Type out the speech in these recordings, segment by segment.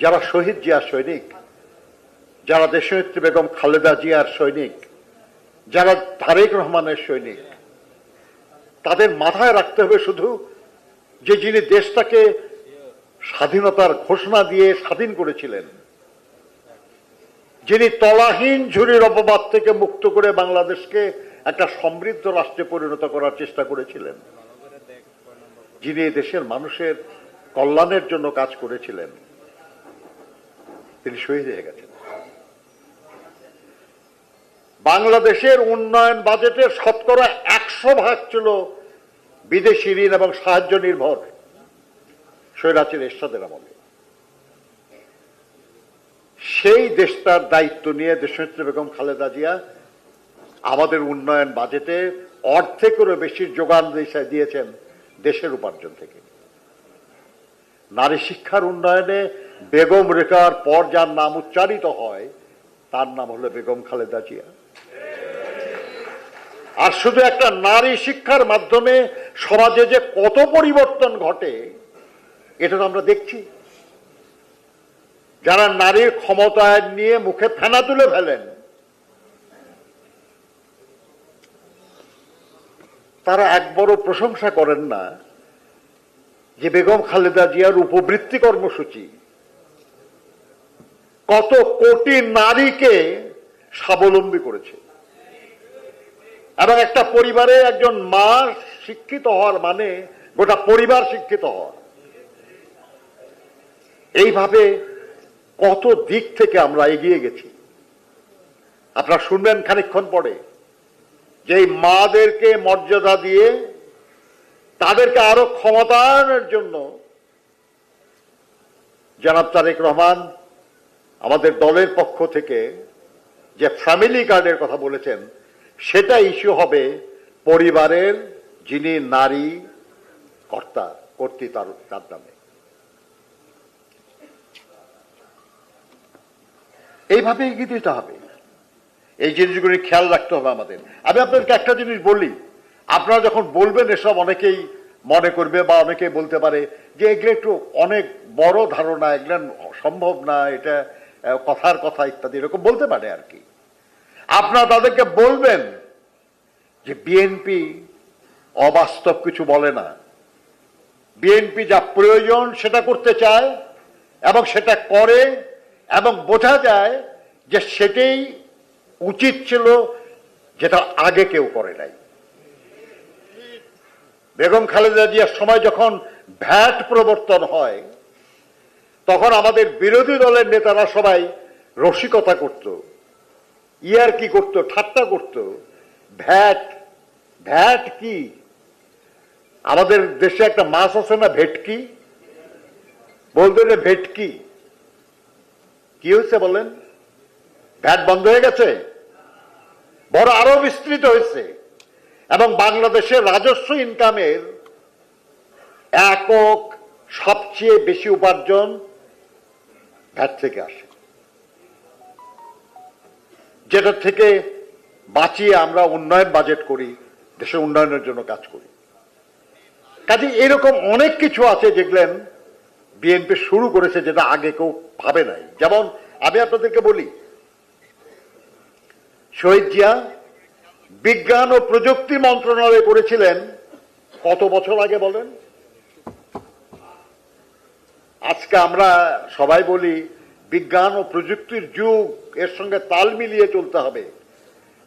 যারা শহীদ জিয়ার সৈনিক, যারা দেশনেত্রী বেগম খালেদা জিয়ার সৈনিক, যারা তারেক রহমানের সৈনিক, তাদের মাথায় রাখতে হবে শুধু যে যিনি দেশটাকে স্বাধীনতার ঘোষণা দিয়ে স্বাধীন করেছিলেন, যিনি তলাহীন ঝুরির অপবাদ থেকে মুক্ত করে বাংলাদেশকে একটা সমৃদ্ধ রাষ্ট্রে পরিণত করার চেষ্টা করেছিলেন, যিনি দেশের মানুষের কল্যাণের জন্য কাজ করেছিলেন, তিনি শহীদ হয়ে গেছেন। বাংলাদেশের উন্নয়ন বাজেটের শতকরা 100% ছিল বিদেশি ঋণ এবং সাহায্য নির্ভর স্বৈরাচারী এরশাদের আমলে। সেই দেশটার দায়িত্ব নিয়ে দেশনেত্রী বেগম খালেদা জিয়া আমাদের উন্নয়ন বাজেটে অর্ধেকেরও বেশি যোগান দিয়েছেন দেশের উপার্জন থেকে। নারী শিক্ষার উন্নয়নে বেগম রেখার পর যার নাম উচ্চারিত হয় তার নাম হলো বেগম খালেদা জিয়া। আর শুধু একটা নারী শিক্ষার মাধ্যমে সমাজে যে কত পরিবর্তন ঘটে এটা তো আমরা দেখছি। যারা নারীর ক্ষমতায়ন নিয়ে মুখে ফেনা তুলে ফেলেন তারা একবারও প্রশংসা করেন না যে বেগম খালেদা জিয়ার উপবৃত্তি কর্মসূচি কত কোটি নারীকে স্বাবলম্বী করেছে। এবং একটা পরিবারে একজন মা শিক্ষিত হওয়ার মানে গোটা পরিবার শিক্ষিত হওয়া। এইভাবে কত দিক থেকে আমরা এগিয়ে গেছি। আপনারা শুনবেন খানিকক্ষণ পরে যে এই মাদেরকে মর্যাদা দিয়ে তাদেরকে আরো ক্ষমতায়নের জন্য জনাব তারেক রহমান আমাদের দলের পক্ষ থেকে যে ফ্যামিলি কার্ডের কথা বলেছেন সেটা ইস্যু হবে পরিবারের যিনি নারী কর্ত্রী তার নামে। এইভাবে এগিয়ে দিতে হবে। এই জিনিসগুলি খেয়াল রাখতে হবে আমাদের। আমি আপনাদেরকে একটা জিনিস বলি, আপনারা যখন বলবেন এসব অনেকেই মনে করবে বা অনেকেই বলতে পারে যে এগুলো একটু অনেক বড় ধারণা, এগুলো সম্ভব না, এটা কথার কথা ইত্যাদি এরকম বলতে পারে আর কি। আপনারা তাদেরকে বলবেন যে বিএনপি অবাস্তব কিছু বলে না। বিএনপি যা প্রয়োজন সেটা করতে চায় এবং সেটা করে এবং বোঝা যায় যে সেটাই উচিত ছিল, যেটা আগে কেউ করে নাই। বেগম খালেদা জিয়ার সময় যখন ভ্যাট প্রবর্তন হয় তখন আমাদের বিরোধী দলের নেতারা সবাই রসিকতা করত, ইয়ারকি করত, ঠাট্টা করত। ভ্যাট কি? আমাদের দেশে একটা মাছ আছে না ভেটকি, বলতেন ভেটকি। কি হয়েছে বলেন? ভ্যাট বন্ধ হয়ে গেছে, বড় আরো বিস্তৃত হয়েছে এবং বাংলাদেশের রাজস্ব ইনকামের একক সবচেয়ে বেশি উপার্জন ভ্যাট থেকে আসে, যেটা থেকে বাঁচিয়ে আমরা উন্নয়ন বাজেট করি, দেশের উন্নয়নের জন্য কাজ করি। কাজে এরকম অনেক কিছু আছে যেগুলো বিএনপি শুরু করেছে যেটা আগে কেউ ভাবে নাই। যেমন আমি আপনাদেরকে বলি, শহীদ জিয়া বিজ্ঞান ও প্রযুক্তি মন্ত্রণালয় করেছিলেন কত বছর আগে বলেন? আজকে আমরা সবাই বলি বিজ্ঞান ও প্রযুক্তির যুগ, এর সঙ্গে তাল মিলিয়ে চলতে হবে।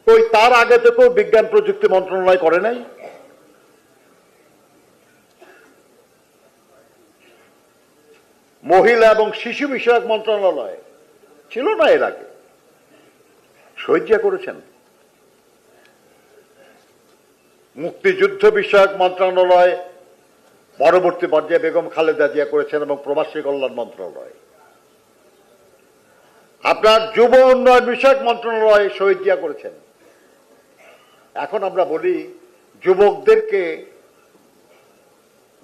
ওই তার আগে থেকেও বিজ্ঞান প্রযুক্তি মন্ত্রণালয় করে নাই? মহিলা এবং শিশু বিষয়ক মন্ত্রণালয় ছিল না এর আগে? শহীদ জিয়া করেছেন। মুক্তিযুদ্ধ বিষয়ক মন্ত্রণালয় পরবর্তী পর্যায়ে বেগম খালেদা জিয়া করেছেন এবং প্রবাসী কল্যাণ মন্ত্রণালয়। আপনার যুব উন্নয়ন বিষয়ক মন্ত্রণালয় শহীদ জিয়া করেছেন। এখন আমরা বলি যুবকদেরকে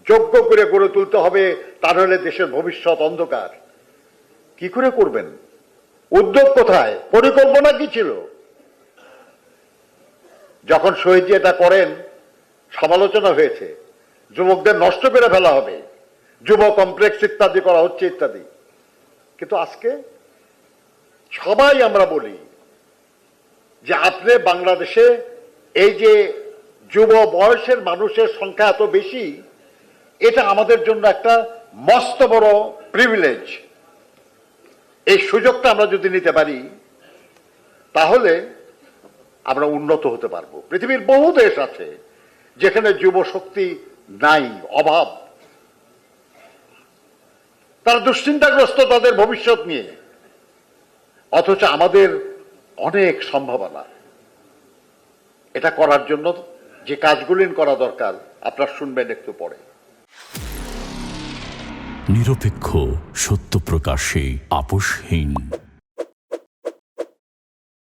যোগ্য করে গড়ে তুলতে হবে, তা নাহলে দেশের ভবিষ্যৎ অন্ধকার। কি করে করবেন? উদ্যোগ কোথায়? পরিকল্পনা কি ছিল? যখন শহীদ জি এটা করেন সমালোচনা হয়েছে, যুবকদের নষ্ট করে ফেলা হবে, যুব কমপ্লেক্স ইত্যাদি করা হচ্ছে ইত্যাদি। কিন্তু আজকে সবাই আমরা বলি যে আপনি বাংলাদেশে এই যে যুব বয়সের মানুষের সংখ্যা এত বেশি, এটা আমাদের জন্য একটা মস্ত বড় প্রিভিলেজ। এই সুযোগটা আমরা যদি নিতে পারি তাহলে আমরা উন্নত হতে পারবো। পৃথিবীর বহু দেশ আছে যেখানে যুব শক্তি নাই, অভাব, তারা দুশ্চিন্তাগ্রস্ত তাদের ভবিষ্যৎ নিয়ে, অথচ আমাদের অনেক সম্ভাবনা। এটা করার জন্য যে কাজগুলি করা দরকার আপনারা শুনবেন একটু পরে। নিরপেক্ষ, সত্য প্রকাশে আপোষহীন।